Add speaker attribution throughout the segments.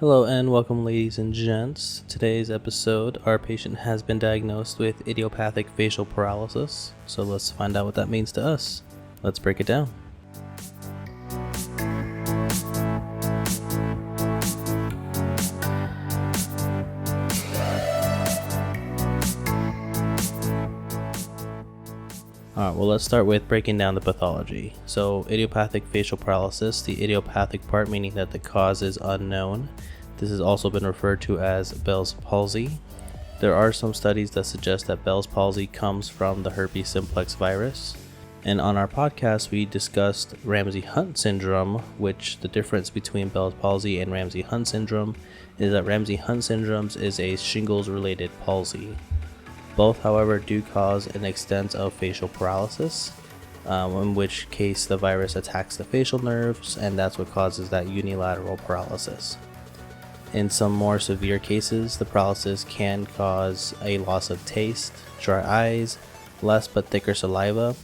Speaker 1: Hello and welcome, ladies and gents. Today's episode, our patient has been diagnosed with idiopathic facial paralysis. So let's find out what that means to us. Let's break it down. Alright, well, let's start with breaking down the pathology. So idiopathic facial paralysis, the idiopathic part meaning that the cause is unknown. This has also been referred to as Bell's palsy. There are some studies that suggest that Bell's palsy comes from the herpes simplex virus. And on our podcast, we discussed Ramsay-Hunt syndrome, which the difference between Bell's palsy and Ramsay-Hunt syndrome is that Ramsay-Hunt syndrome is a shingles-related palsy. Both, however, do cause an extent of facial paralysis, in which case the virus attacks the facial nerves, and that's what causes that unilateral paralysis. In some more severe cases, the paralysis can cause a loss of taste, dry eyes, less but thicker saliva,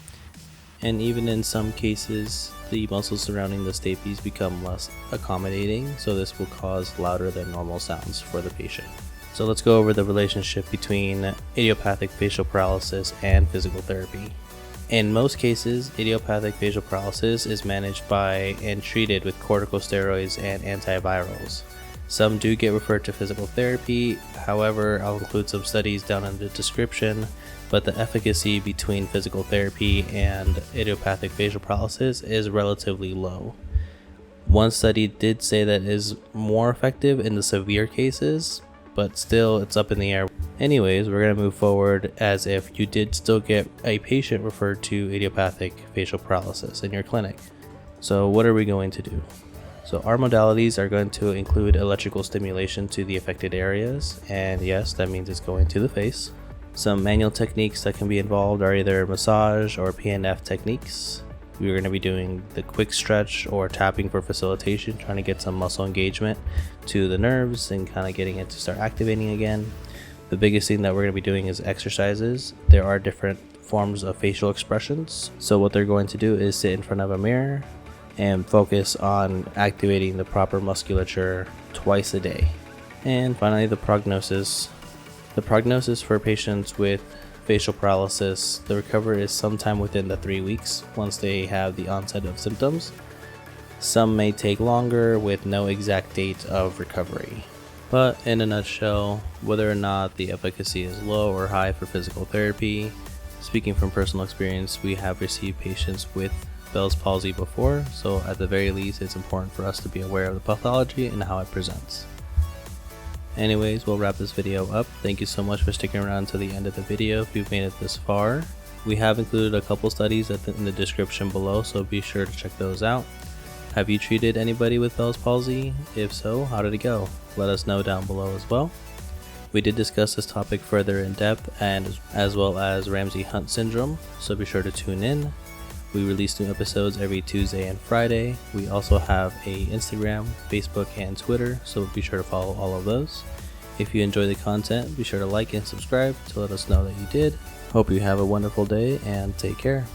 Speaker 1: and even in some cases, the muscles surrounding the stapes become less accommodating, so this will cause louder than normal sounds for the patient. So let's go over the relationship between idiopathic facial paralysis and physical therapy. In most cases, idiopathic facial paralysis is managed by and treated with corticosteroids and antivirals. Some do get referred to physical therapy, however, I'll include some studies down in the description, but the efficacy between physical therapy and idiopathic facial paralysis is relatively low. One study did say that it is more effective in the severe cases, but still it's up in the air. Anyways, we're going to move forward as if you did still get a patient referred to idiopathic facial paralysis in your clinic. So what are we going to do? So our modalities are going to include electrical stimulation to the affected areas, and yes, that means it's going to the face. Some manual techniques that can be involved are either massage or PNF techniques. We're going to be doing the quick stretch or tapping for facilitation, trying to get some muscle engagement to the nerves and kind of getting it to start activating again. The biggest thing that we're going to be doing is exercises. There are different forms of facial expressions. So what they're going to do is sit in front of a mirror and focus on activating the proper musculature twice a day. And finally, the prognosis. The prognosis for patients with facial paralysis, the recovery is sometime within the 3 weeks once they have the onset of symptoms. Some may take longer with no exact date of recovery. But in a nutshell, whether or not the efficacy is low or high for physical therapy, speaking from personal experience, we have received patients with Bell's palsy before, so at the very least it's important for us to be aware of the pathology and how it presents. Anyways, we'll wrap this video up. Thank you so much for sticking around to the end of the video if you've made it this far. We have included a couple studies in the description below, so be sure to check those out. Have you treated anybody with Bell's palsy? If so, how did it go? Let us know down below as well. We did discuss this topic further in depth, and as well as Ramsay-Hunt syndrome, so be sure to tune in. We release new episodes every Tuesday and Friday. We also have a Instagram, Facebook, and Twitter, so be sure to follow all of those. If you enjoy the content, be sure to like and subscribe to let us know that you did. Hope you have a wonderful day and take care.